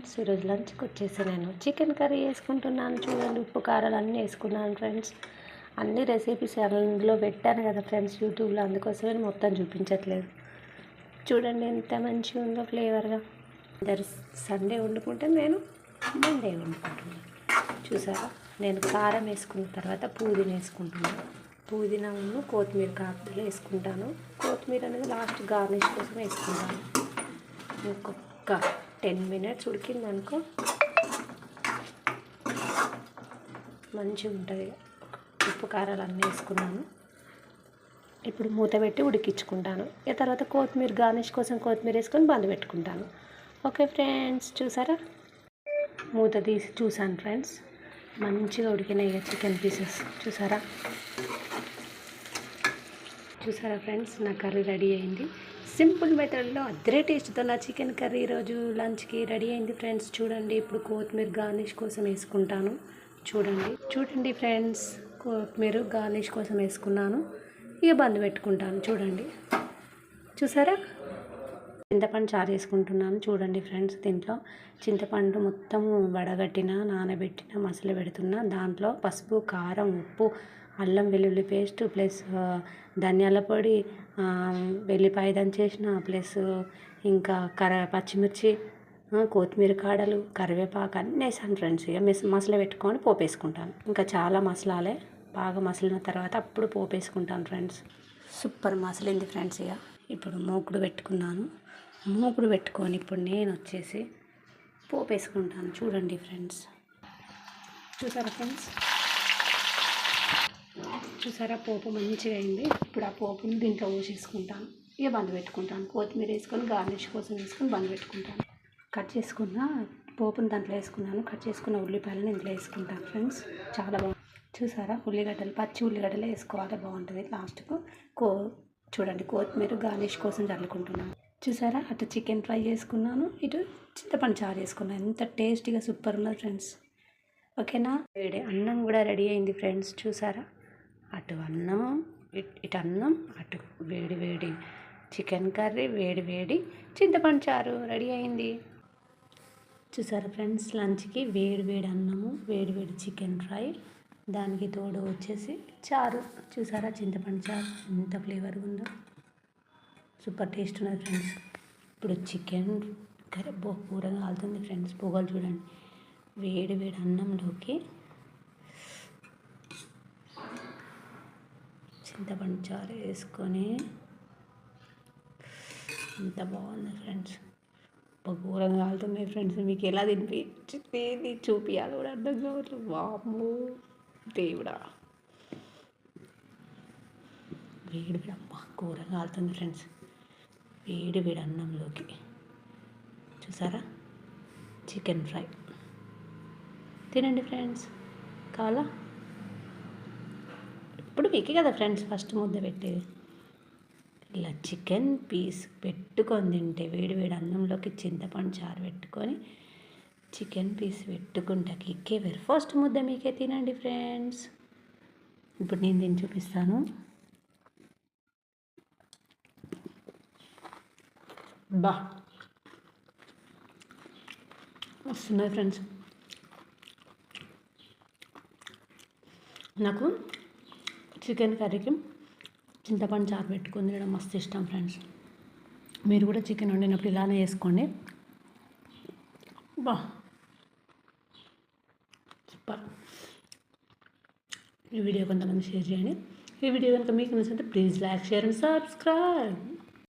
Friends, ఈరోజు లంచ్కి వచ్చేసి నేను చికెన్ కర్రీ వేసుకుంటున్నాను. చూడండి, ఉప్పు కారాలు అన్నీ వేసుకున్నాను ఫ్రెండ్స్. అన్ని రెసిపీస్ అందులో పెట్టాను కదా ఫ్రెండ్స్ యూట్యూబ్లో, అందుకోసమే మొత్తం చూపించట్లేదు. చూడండి ఎంత మంచిగా ఉందో ఫ్లేవర్గా. అందరు సండే వండుకుంటే నేను మండే వండుకుంటున్నాను. చూసారా, నేను కారం వేసుకున్న తర్వాత పుదీనా వేసుకుంటున్నాను. పుదీనా కొత్తిమీర కాపులు వేసుకుంటాను. కొత్తిమీర అనేది లాస్ట్ గార్నిష్ కోసం వేసుకుంటాను. ఇంకొక 10 minutes ఉడికిందనుకో మంచిగా ఉంటుంది. ఉప్పు కారాలు అన్నీ వేసుకున్నాను. ఇప్పుడు మూత పెట్టి ఉడికించుకుంటాను. తర్వాత కొత్తిమీర గార్నిష్ కోసం కొత్తిమీర వేసుకొని బంద్ పెట్టుకుంటాను. ఓకే ఫ్రెండ్స్, చూసారా, మూత తీసి చూసాను ఫ్రెండ్స్, మంచిగా ఉడికినాయి చికెన్ పీసెస్. చూసారా ఫ్రెండ్స్, నా కర్రీ రెడీ అయింది. సింపుల్ మెథడ్లో అద్దరే టేస్ట్తో నా చికెన్ కర్రీ ఈరోజు లంచ్కి రెడీ అయింది ఫ్రెండ్స్. చూడండి, ఇప్పుడు కొత్తిమీర గార్నిష్ కోసం వేసుకుంటాను. చూడండి ఫ్రెండ్స్, కొత్తిమీర గార్నిష్ కోసం వేసుకున్నాను. ఇక బంద్ పెట్టుకుంటాను. చూసారా, చింతపండు చారు వేసుకుంటున్నాను. చూడండి ఫ్రెండ్స్, దీంట్లో చింతపండు మొత్తం వడగట్టిన నానబెట్టిన మసాలా పెడుతున్నా. దాంట్లో పసుపు, కారం, ఉప్పు, అల్లం వెల్లుల్లి పేస్ట్ ప్లస్ ధనియాల పొడి, వెల్లిపాయ దంచేసిన ప్లస్ ఇంకా పచ్చిమిర్చి, కొత్తిమీర కాడలు, కరివేపాకు అన్నీ వేసాను ఫ్రెండ్స్. ఇక మసాలా పెట్టుకొని పోపు వేసుకుంటాను. ఇంకా చాలా మసాలాలే, బాగా మసలిన తర్వాత అప్పుడు పోపు వేసుకుంటాను ఫ్రెండ్స్. Super మసలింది friends. ఇక ఇప్పుడు మూకుడు పెట్టుకున్నాను. మూకుడు పెట్టుకొని ఇప్పుడు నేను వచ్చేసి పోపు వేసుకుంటాను. చూడండి ఫ్రెండ్స్, చూసారా పోపు మంచిగా అయింది. ఇప్పుడు ఆ పోపుని దీంట్లో పోసేసుకుంటాను. ఇక బంద్ పెట్టుకుంటాను. కొత్తిమీర వేసుకొని గార్నిష్ కోసం వేసుకొని బంద్ పెట్టుకుంటాను. కట్ చేసుకున్న పోపుని దాంట్లో వేసుకున్నాను. కట్ చేసుకున్న ఉల్లిపాయలను ఇంట్లో వేసుకుంటాను ఫ్రెండ్స్. చాలా బాగుంది. చూసారా, పచ్చి ఉల్లిగడ్డలు వేసుకోవాలి, బాగుంటుంది లాస్ట్కు. చూడండి, కొత్తిమీర గార్నిష్ కోసం చల్లుకుంటున్నాను. చూసారా, అటు చికెన్ ఫ్రై చేసుకున్నాను, ఇటు చింతపండు చారు వేసుకున్నాను. ఎంత టేస్టీగా సూపర్ ఉన్నది ఫ్రెండ్స్. ఓకేనా, వేడి అన్నం కూడా రెడీ అయింది ఫ్రెండ్స్. చూసారా, అటు అన్నం, ఇటు అన్నం, అటు వేడి వేడి చికెన్ కర్రీ, వేడి వేడి చింతపండు చారు రెడీ అయింది. చూసారా ఫ్రెండ్స్, లంచ్కి వేడి వేడి అన్నము, వేడి వేడి చికెన్ ఫ్రై, దానికి తోడు వచ్చేసి చారు. చూసారా, చింతపండు చారు ఎంత ఫ్లేవర్గా ఉందో, సూపర్ టేస్ట్ ఉన్నది ఫ్రెండ్స్. ఇప్పుడు చికెన్ కర్రీ కూరగా కాలుతుంది ఫ్రెండ్స్. పొగలు చూడండి. వేడి వేడి అన్నంలోకి చింతపండు చారు వేసుకొని ఎంత బాగుంది ఫ్రెండ్స్. ఘోరంగా కాలుతున్నాయి ఫ్రెండ్స్. మీకు ఎలా తినిపించి చూపించాలి కూడా అర్థం కావట్లేదు. వామ్మో దేవుడా, వేడి వేడి అమ్మ ఘోరంగా కాలుతుంది ఫ్రెండ్స్. వేడి వేడి అన్నంలోకి చూసారా చికెన్ ఫ్రై. తినండి ఫ్రెండ్స్. కావాలా? ఇప్పుడు మీకే కదా ఫ్రెండ్స్ ఫస్ట్ ముద్ద పెట్టేది. ఇలా చికెన్ పీస్ పెట్టుకొని తింటే, వేడి వేడి అన్నంలోకి చింతపండు చారు పెట్టుకొని చికెన్ పీస్ పెట్టుకుంటా కిక్కే వేరు. ఫస్ట్ ముద్ద మీకే. తినండి ఫ్రెండ్స్. ఇప్పుడు నేను దీన్ని చూపిస్తాను. వస్తున్నాయి ఫ్రెండ్స్. నాకు చికెన్ కర్రీకి చింతపండు చారు పెట్టుకొని తినడం మస్తు ఇష్టం ఫ్రెండ్స్. మీరు కూడా చికెన్ వండినప్పుడు ఇలానే వేసుకోండి. సూపర్. ఈ వీడియో కొంతమంది షేర్ చేయండి. ఈ వీడియో కనుక మీకు నచ్చితే please like, share and subscribe.